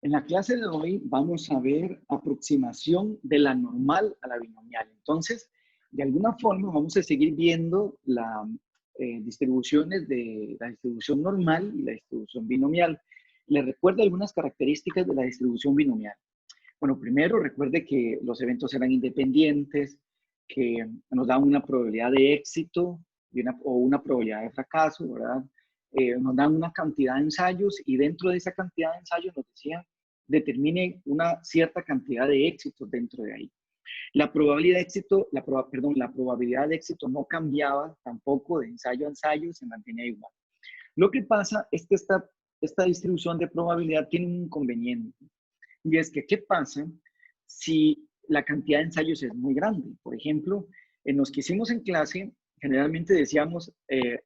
En la clase de hoy vamos a ver aproximación de la normal a la binomial. Entonces, de alguna forma vamos a seguir viendo las distribuciones de la distribución normal y la distribución binomial. Les recuerdo algunas características de la distribución binomial. Bueno, primero recuerde que los eventos eran independientes, que nos dan una probabilidad de éxito o una probabilidad de fracaso, ¿verdad? Nos dan una cantidad de ensayos y dentro de esa cantidad de ensayos nos decían determine una cierta cantidad de éxitos dentro de ahí. La probabilidad de éxito, la probabilidad de éxito no cambiaba tampoco de ensayo a ensayo, se mantenía igual. Lo que pasa es que esta distribución de probabilidad tiene un inconveniente. Y es que, ¿qué pasa si la cantidad de ensayos es muy grande? Por ejemplo, en los que hicimos en clase, generalmente decíamos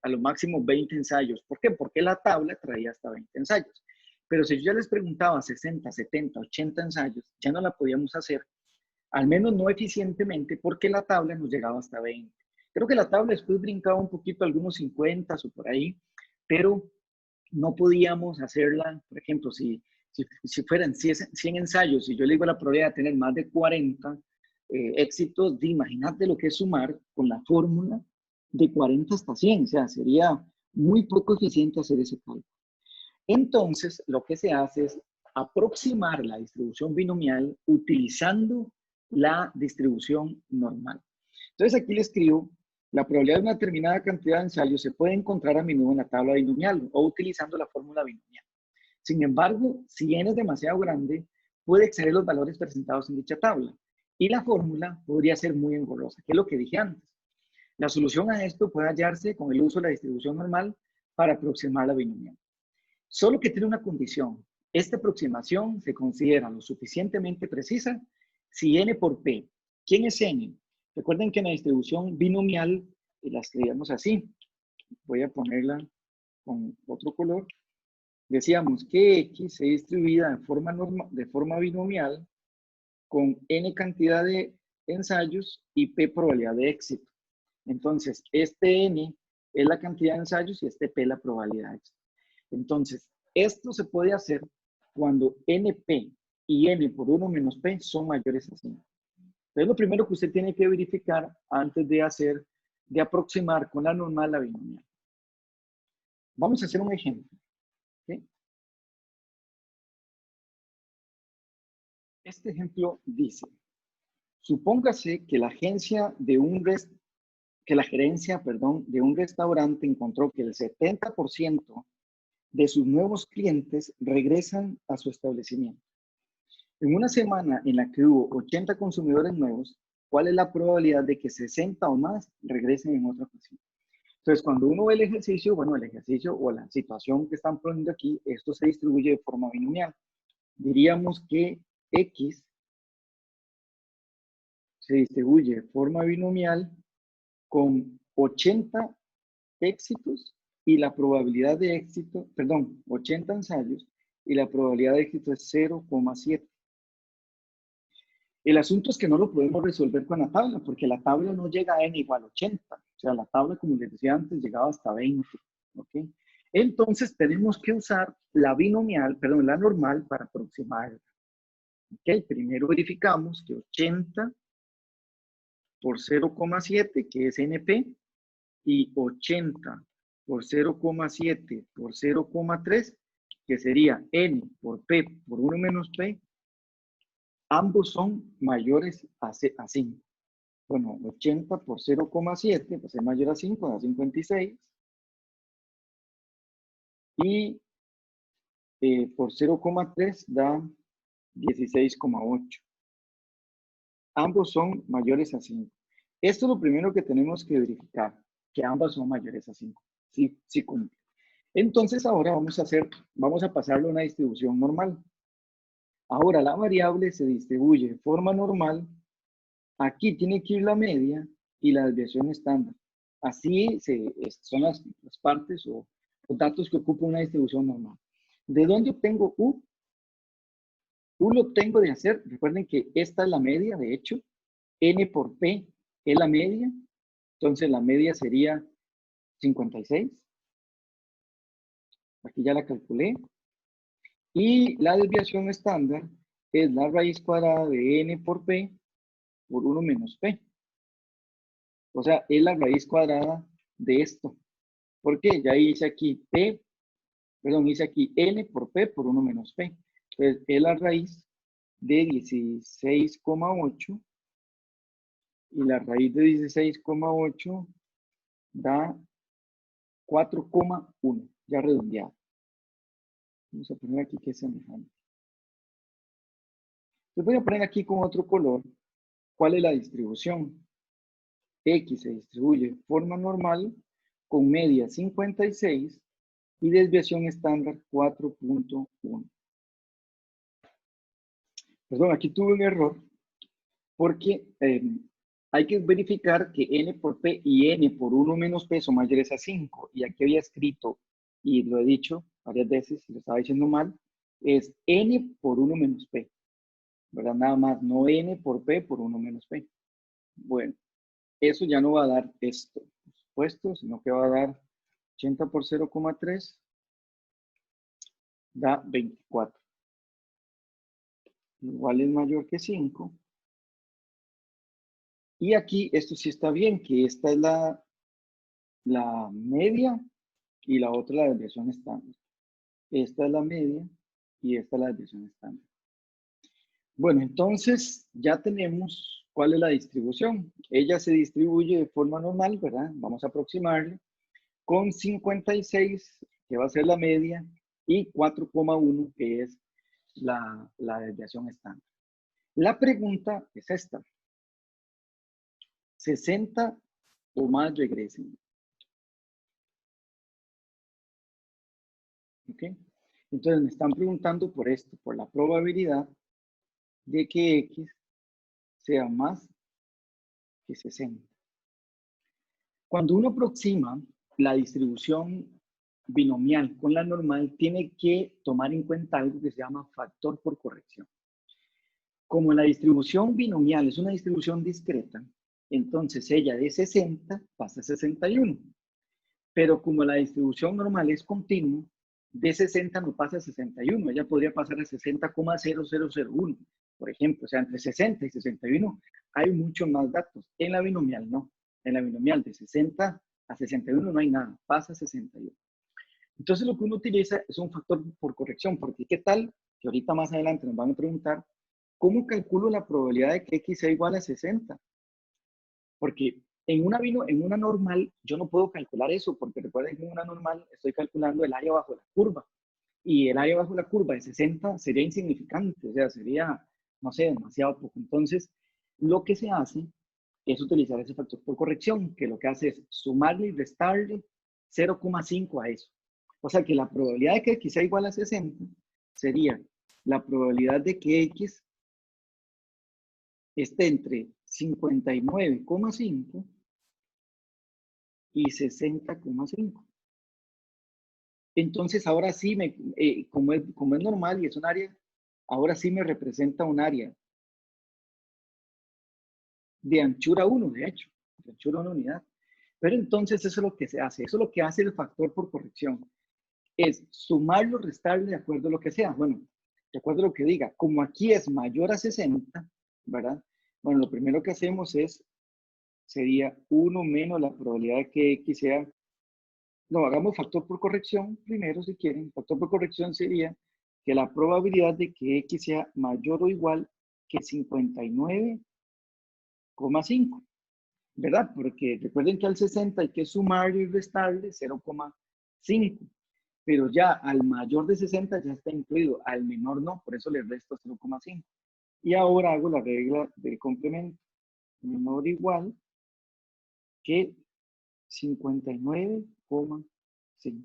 a lo máximo 20 ensayos. ¿Por qué? Porque la tabla traía hasta 20 ensayos. Pero si yo ya les preguntaba 60, 70, 80 ensayos, ya no la podíamos hacer, al menos no eficientemente, porque la tabla nos llegaba hasta 20. Creo que la tabla después brincaba un poquito, algunos 50 o por ahí, pero no podíamos hacerla, por ejemplo, si fueran 100 ensayos y yo le digo la probabilidad de tener más de 40 éxitos, imagínate lo que es sumar con la fórmula de 40 hasta 100, o sea, sería muy poco eficiente hacer ese cálculo. Entonces, lo que se hace es aproximar la distribución binomial utilizando la distribución normal. Entonces, aquí le escribo, la probabilidad de una determinada cantidad de ensayos se puede encontrar a menudo en la tabla binomial o utilizando la fórmula binomial. Sin embargo, si n es demasiado grande, puede exceder los valores presentados en dicha tabla y la fórmula podría ser muy engorrosa, que es lo que dije antes. La solución a esto puede hallarse con el uso de la distribución normal para aproximar la binomial. Solo que tiene una condición. Esta aproximación se considera lo suficientemente precisa si n por p. ¿Quién es n? Recuerden que en la distribución binomial la escribimos así. Voy a ponerla con otro color. Decíamos que x se distribuida de forma binomial con n cantidad de ensayos y p probabilidad de éxito. Entonces, este n es la cantidad de ensayos y este p la probabilidad de éxito. Entonces, esto se puede hacer cuando NP y N por 1 menos P son mayores a 5. Entonces, lo primero que usted tiene que verificar antes de aproximar con la normal la binomial. Vamos a hacer un ejemplo. ¿Okay? Este ejemplo dice, supóngase que la gerencia de un restaurante encontró que el 70% de sus nuevos clientes regresan a su establecimiento. En una semana en la que hubo 80 consumidores nuevos, ¿cuál es la probabilidad de que 60 o más regresen en otra ocasión? Entonces, cuando uno ve el ejercicio, bueno, el ejercicio o la situación que están poniendo aquí, esto se distribuye de forma binomial. Diríamos que X se distribuye de forma binomial con 80 éxitos y la probabilidad de éxito, 80 ensayos y la probabilidad de éxito es 0,7. El asunto es que no lo podemos resolver con la tabla, porque la tabla no llega a n igual 80. O sea, la tabla, como les decía antes, llegaba hasta 20. ¿Okay? Entonces, tenemos que usar la la normal para aproximarla. ¿Okay? Primero verificamos que 80 por 0,7, que es NP, y 80 por 0,7 por 0,3, que sería N por P por 1 menos P, ambos son mayores a 5. Bueno, 80 por 0,7, pues es mayor a 5, da 56. Y por 0,3 da 16,8. Ambos son mayores a 5. Esto es lo primero que tenemos que verificar, que ambas son mayores a 5. Sí cumple. Entonces ahora vamos a pasarlo a una distribución normal. Ahora la variable se distribuye de forma normal. Aquí tiene que ir la media y la desviación estándar. Así son las partes o los datos que ocupa una distribución normal. ¿De dónde obtengo U? U lo obtengo de hacer, recuerden que esta es la media, de hecho, N por P es la media, entonces la media sería 56. Aquí ya la calculé. Y la desviación estándar es la raíz cuadrada de n por p por 1 menos p. O sea, es la raíz cuadrada de esto. ¿Por qué? Ya hice aquí p, perdón, hice aquí n por p por 1 menos p. Entonces, es la raíz de 16,8 y la raíz de 16,8 da 4,1, ya redondeado. Vamos a poner aquí que es semejante. Les voy a poner aquí con otro color cuál es la distribución. X se distribuye de forma normal con media 56 y desviación estándar 4,1. Perdón, aquí tuve un error porque hay que verificar que n por p y n por 1 menos p son mayores a 5. Y aquí había escrito, y lo he dicho varias veces, si lo estaba diciendo mal, es n por 1 menos p. ¿Verdad? Nada más, no n por p por 1 menos p. Bueno, eso ya no va a dar esto, por supuesto, sino que va a dar 80 por 0,3, da 24. Igual es mayor que 5. Y aquí esto sí está bien, que esta es la media y la otra la desviación estándar. Esta es la media y esta es la desviación estándar. Bueno, entonces ya tenemos cuál es la distribución. Ella se distribuye de forma normal, ¿verdad? Vamos a aproximarle con 56, que va a ser la media, y 4,1, que es la desviación estándar. La pregunta es esta. 60 o más regresen. ¿Ok? Entonces me están preguntando por esto, por la probabilidad de que X sea más que 60. Cuando uno aproxima la distribución binomial con la normal, tiene que tomar en cuenta algo que se llama factor por corrección. Como la distribución binomial es una distribución discreta, entonces ella de 60 pasa a 61. Pero como la distribución normal es continua, de 60 no pasa a 61, ella podría pasar a 60,0001, por ejemplo. O sea, entre 60 y 61 hay muchos más datos. En la binomial no. En la binomial de 60 a 61 no hay nada, pasa a 61. Entonces lo que uno utiliza es un factor por corrección, porque ¿qué tal? Que ahorita más adelante nos van a preguntar, ¿cómo calculo la probabilidad de que X sea igual a 60? Porque en una normal yo no puedo calcular eso, porque recuerden que en una normal estoy calculando el área bajo la curva. Y el área bajo la curva de 60 sería insignificante, o sea, sería, no sé, demasiado poco. Entonces, lo que se hace es utilizar ese factor por corrección, que lo que hace es sumarle y restarle 0,5 a eso. O sea que la probabilidad de que X sea igual a 60 sería la probabilidad de que X esté entre 59,5 y 60,5. Entonces, ahora sí, como es normal y es un área, ahora sí me representa un área de anchura 1, de hecho, de anchura 1 unidad. Pero entonces eso es lo que se hace, eso es lo que hace el factor por corrección, es sumarlo, restarlo de acuerdo a lo que sea. Bueno, de acuerdo a lo que diga, como aquí es mayor a 60, ¿verdad? Bueno, lo primero que hacemos sería 1 menos la probabilidad de que X sea. No, hagamos factor por corrección primero si quieren. Factor por corrección sería que la probabilidad de que X sea mayor o igual que 59,5, ¿verdad? Porque recuerden que al 60 hay que sumarle y restarle 0,5, pero ya al mayor de 60 ya está incluido, al menor no, por eso le resto 0,5. Y ahora hago la regla del complemento, menor o igual que 59,5.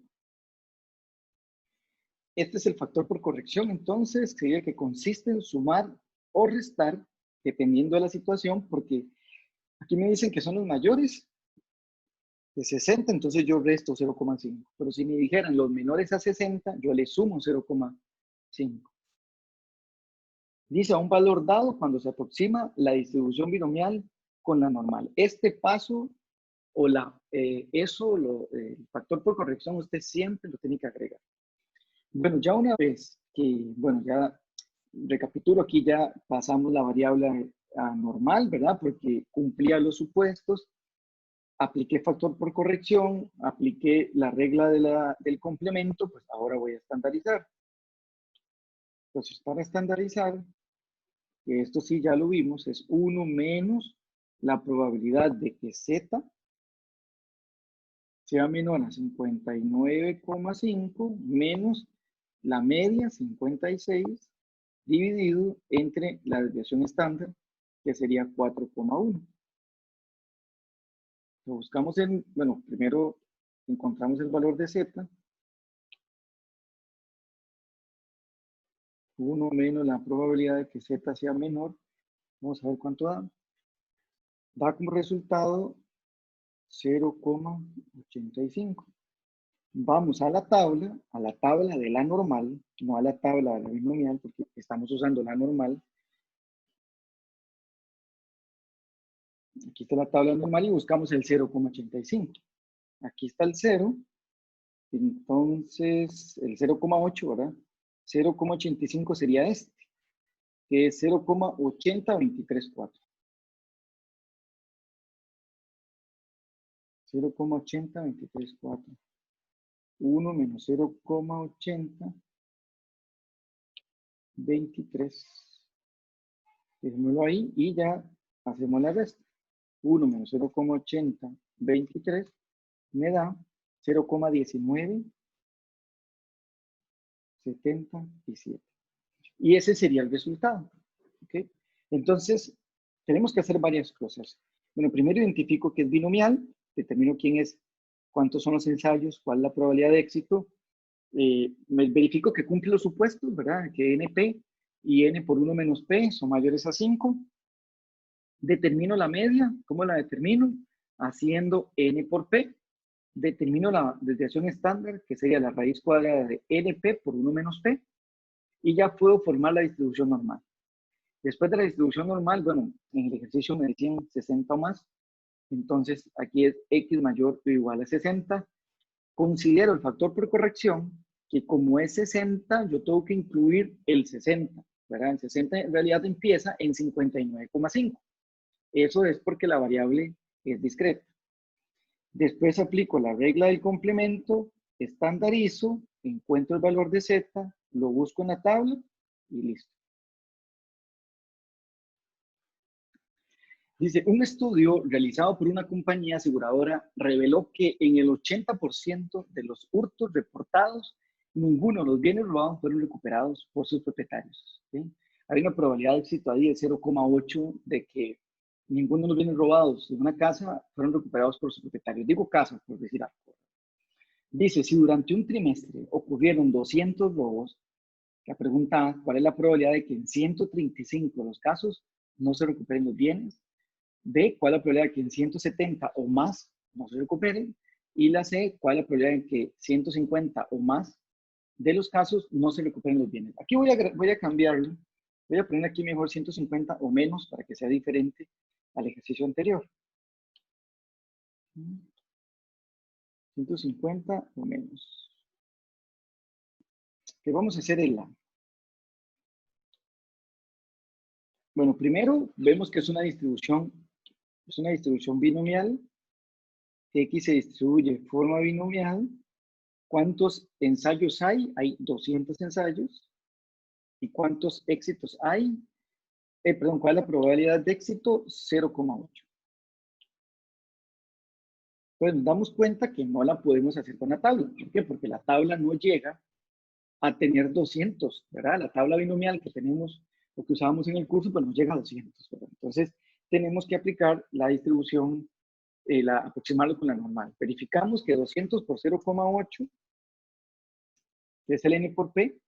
Este es el factor por corrección, entonces, sería que consiste en sumar o restar, dependiendo de la situación, porque aquí me dicen que son los mayores de 60, entonces yo resto 0,5. Pero si me dijeran los menores a 60, yo le sumo 0,5. Dice a un valor dado cuando se aproxima la distribución binomial con la normal. Este paso o el factor por corrección, usted siempre lo tiene que agregar. Bueno, ya una vez que, bueno, ya recapitulo, aquí ya pasamos la variable a normal, ¿verdad? Porque cumplía los supuestos, apliqué factor por corrección, apliqué la regla del complemento, pues ahora voy a estandarizar. Entonces, para estandarizar, que esto sí ya lo vimos, es 1 menos la probabilidad de que Z sea menor a 59,5 menos la media 56 dividido entre la desviación estándar, que sería 4,1. Buscamos bueno, primero encontramos el valor de Z, 1 menos la probabilidad de que Z sea menor, vamos a ver cuánto da. Da como resultado 0,85. Vamos a la tabla de la normal, no a la tabla de la binomial, porque estamos usando la normal. Aquí está la tabla normal y buscamos el 0,85. Aquí está el 0, entonces el 0,8, ¿verdad? 0,85 sería este, que es 0,80234. 0,80234. 1 menos 0,823. Dejémoslo ahí y ya hacemos la resta. 1 menos 0,8023 me da 0,1977. Y ese sería el resultado. ¿Okay? Entonces, tenemos que hacer varias cosas. Bueno, primero identifico que es binomial, determino cuántos son los ensayos, cuál es la probabilidad de éxito. Me verifico que cumple los supuestos, ¿verdad? Que NP y N por 1 menos P son mayores a 5. Determino la media. ¿Cómo la determino? Haciendo N por P. Determino la desviación estándar, que sería la raíz cuadrada de NP por 1 menos P. Y ya puedo formar la distribución normal. Después de la distribución normal, bueno, en el ejercicio me decían 60 o más. Entonces, aquí es X mayor o igual a 60. Considero el factor por corrección, que como es 60, yo tengo que incluir el 60, ¿verdad? El 60 en realidad empieza en 59,5. Eso es porque la variable es discreta. Después aplico la regla del complemento, estandarizo, encuentro el valor de Z, lo busco en la tabla y listo. Dice, un estudio realizado por una compañía aseguradora reveló que en el 80% de los hurtos reportados, ninguno de los bienes robados fueron recuperados por sus propietarios. ¿Sí? Hay una probabilidad de éxito ahí de 0,8 de que ninguno de los bienes robados de una casa fueron recuperados por sus propietarios. Digo casa, por decir algo. Dice, si durante un trimestre ocurrieron 200 robos, la pregunta, ¿cuál es la probabilidad de que en 135 de los casos no se recuperen los bienes? B, ¿cuál es la probabilidad de que en 170 o más no se recuperen? Y la C, ¿cuál es la probabilidad de que 150 o más de los casos no se recuperen los bienes? Aquí voy a cambiarlo. Voy a poner aquí mejor 150 o menos para que sea diferente al ejercicio anterior. 150 o menos. ¿Qué vamos a hacer en la? Bueno, primero vemos que es una distribución binomial. X se distribuye de forma binomial. ¿Cuántos ensayos hay? Hay 200 ensayos. ¿Y cuántos éxitos hay? Perdón, ¿cuál es la probabilidad de éxito? 0,8. Pues nos damos cuenta que no la podemos hacer con la tabla. ¿Por qué? Porque la tabla no llega a tener 200, ¿verdad? La tabla binomial que tenemos, o que usábamos en el curso, pues no llega a 200, ¿verdad? Entonces, tenemos que aplicar la distribución, aproximarlo con la normal. Verificamos que 200 por 0,8, que es el N por P,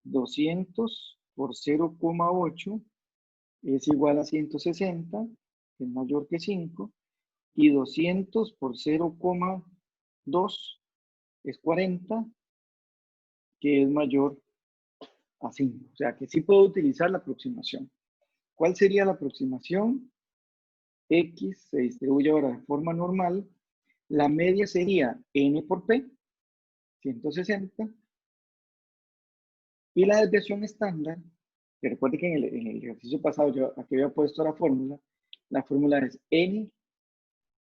200 por 0,8 es igual a 160, que es mayor que 5, y 200 por 0,2 es 40, que es mayor a 5. O sea que sí puedo utilizar la aproximación. ¿Cuál sería la aproximación? X se distribuye ahora de forma normal. La media sería N por P, 160, Y la desviación estándar, que recuerde que en el ejercicio pasado yo aquí había puesto la fórmula es n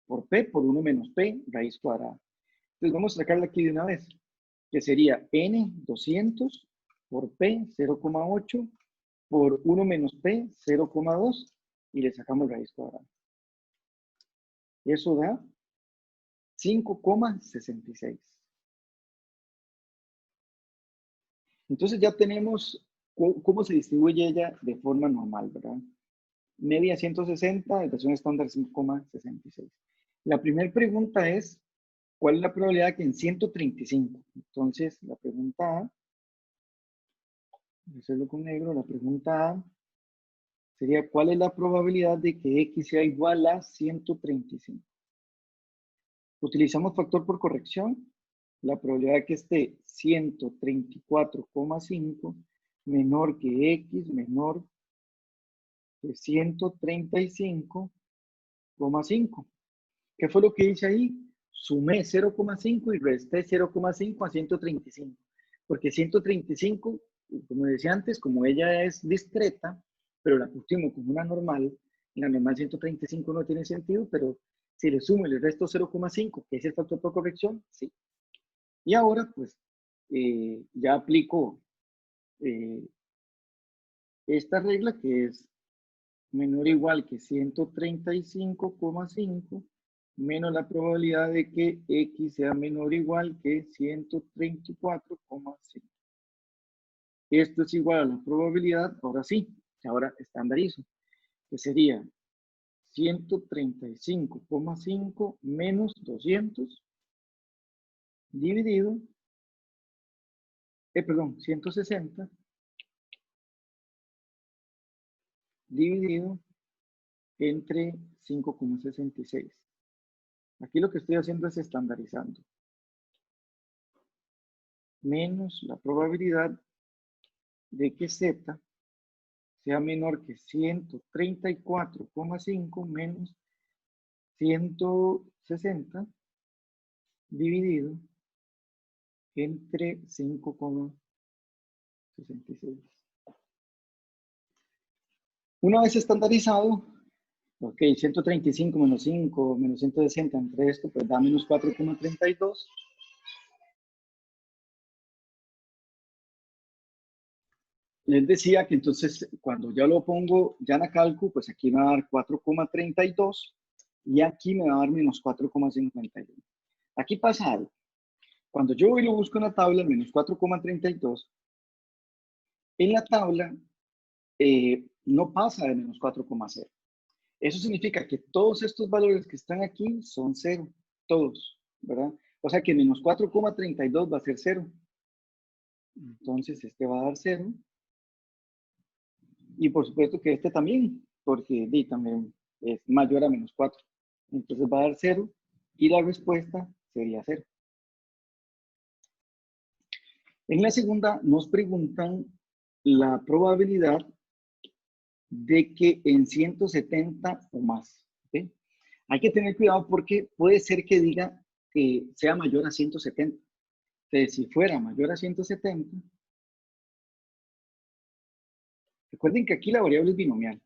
por p por 1 menos p raíz cuadrada. Entonces vamos a sacarla aquí de una vez, que sería n 200 por p 0,8 por 1 menos p 0,2 y le sacamos raíz cuadrada. Eso da 5,66. Entonces ya tenemos cómo se distribuye ella de forma normal, ¿verdad? Media 160, desviación estándar 5,66. La primera pregunta es, ¿cuál es la probabilidad que en 135? Entonces, la pregunta A, voy a hacerlo con negro, la pregunta A sería, ¿cuál es la probabilidad de que X sea igual a 135? Utilizamos factor por corrección. La probabilidad de que esté 134,5 menor que X menor que 135,5. ¿Qué fue lo que hice ahí? Sumé 0,5 y resté 0,5 a 135. Porque 135, como decía antes, como ella es discreta, pero la pusimos como una normal, la normal 135 no tiene sentido, pero si le sumo y le resto 0,5, que es el factor por corrección, sí. Y ahora, pues, ya aplico esta regla que es menor o igual que 135,5 menos la probabilidad de que X sea menor o igual que 134,5. Esto es igual a la probabilidad, ahora sí, ahora estandarizo, que sería 135,5 menos 200 dividido, 160 dividido entre 5,66. Aquí lo que estoy haciendo es estandarizando. Menos la probabilidad de que Z sea menor que 134,5 menos 160 dividido entre 5,66. Una vez estandarizado, ok, 135 menos 5 menos 160 entre esto, pues da menos 4,32. Les decía que entonces cuando ya lo pongo ya en la calcu, pues aquí me va a dar 4,32 y aquí me va a dar menos 4,51. Aquí pasa algo. Cuando yo voy y lo busco en la tabla, menos 4,32, en la tabla no pasa de menos 4,0. Eso significa que todos estos valores que están aquí son 0, todos, ¿verdad? O sea que menos 4,32 va a ser 0. Entonces este va a dar 0. Y por supuesto que este también, porque también es mayor a menos 4. Entonces va a dar 0 y la respuesta sería 0. En la segunda nos preguntan la probabilidad de que en 170 o más. ¿Okay? Hay que tener cuidado porque puede ser que diga que sea mayor a 170. Entonces, si fuera mayor a 170, recuerden que aquí la variable es binomial.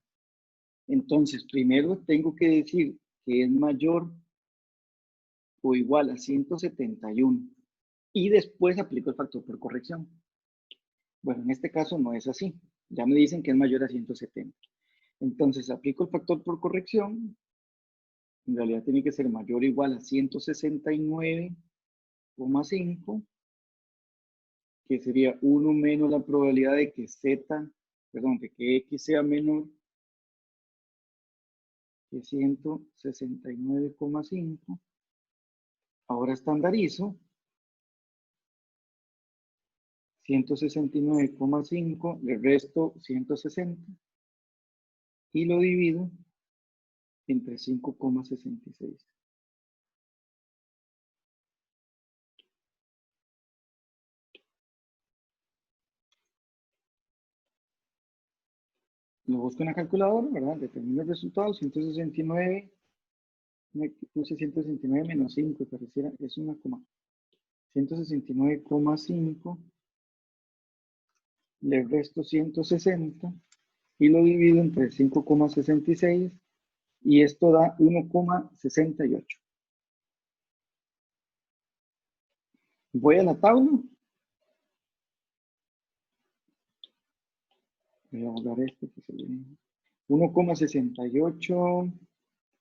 Entonces, primero tengo que decir que es mayor o igual a 171 y después aplico el factor por corrección. Bueno, en este caso no es así. Ya me dicen que es mayor a 170. Entonces, aplico el factor por corrección. En realidad tiene que ser mayor o igual a 169,5, que sería 1 menos la probabilidad de que de que X sea menor que 169,5. Ahora estandarizo. 169,5, le resto 160 y lo divido entre 5,66. Lo busco en la calculadora, ¿verdad? Determino el resultado, 169, puse 169 menos 5, pareciera, es una coma. 169,5 le resto 160 y lo divido entre 5,66 y esto da 1,68. Voy a la tabla. Voy a borrar esto que se ve. 1,68.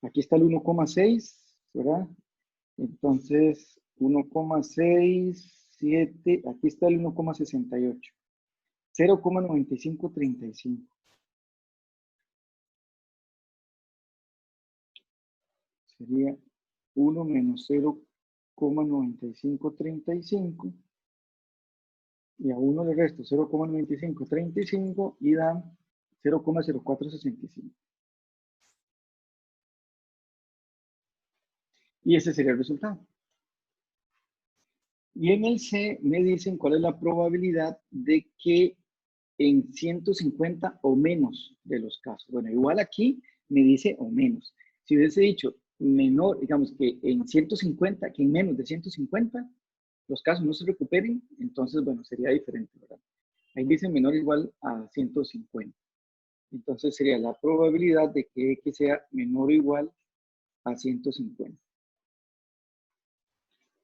Aquí está el 1,6, ¿verdad? Entonces, 1,67. Aquí está el 1,68. 0,9535. Sería 1 menos 0,9535. Y a 1 le resto 0,9535 y da 0,0465. Y ese sería el resultado. Y en el C me dicen cuál es la probabilidad de que en 150 o menos de los casos. Bueno, igual aquí me dice o menos. Si hubiese dicho menor, digamos que en 150, que en menos de 150 los casos no se recuperen, entonces, bueno, sería diferente, ¿verdad? Ahí dice menor o igual a 150. Entonces sería la probabilidad de que X sea menor o igual a 150.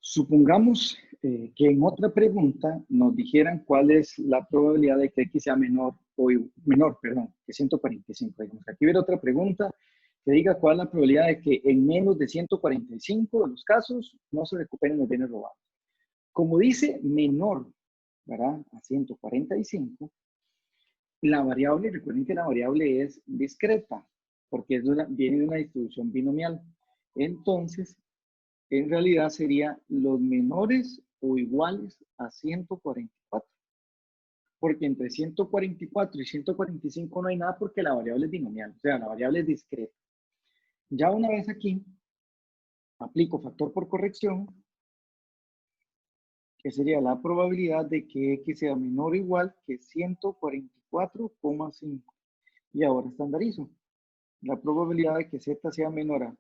Supongamos que en otra pregunta nos dijeran cuál es la probabilidad de que X sea menor que 145. Digamos, aquí hubiera otra pregunta que diga cuál es la probabilidad de que en menos de 145 de los casos no se recuperen los bienes robados. Como dice menor, ¿verdad? A 145, la variable, recuerden que la variable es discreta, porque viene de una distribución binomial. Entonces, en realidad sería los menores o iguales a 144. Porque entre 144 y 145 no hay nada porque la variable es binomial, o sea, la variable es discreta. Ya una vez aquí, aplico factor por corrección, que sería la probabilidad de que X sea menor o igual que 144,5. Y ahora estandarizo. La probabilidad de que Z sea menor a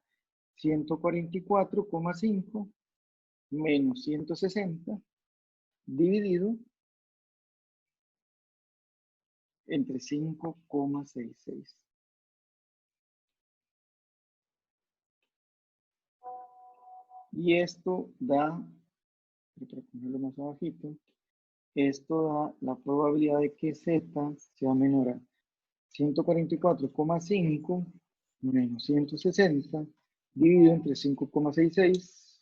144,5 menos 160 dividido entre 5,66. Y esto da, para ponerlo más abajito, esto da la probabilidad de que Z sea menor a 144,5 menos 160 dividido entre 5,66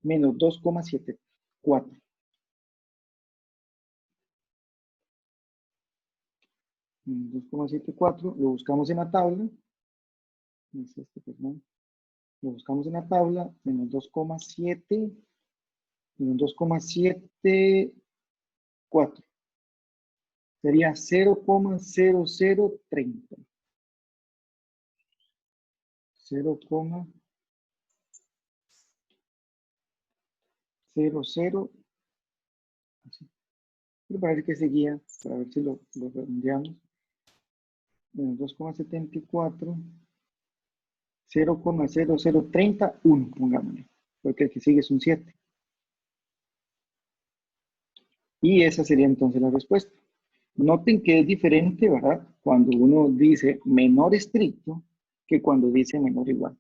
menos 2,74. Menos 2,74, lo buscamos en la tabla. Es este, perdón. Lo buscamos en la tabla, menos 2,7, menos 2,74. Sería 0,0030. 0,00. Para ver qué seguía, para ver si lo redondeamos. Menos 2,74. 0,0031, pongámosle, porque el que sigue es un 7. Y esa sería entonces la respuesta. Noten que es diferente, ¿verdad? Cuando uno dice menor estricto que cuando dice menor igual.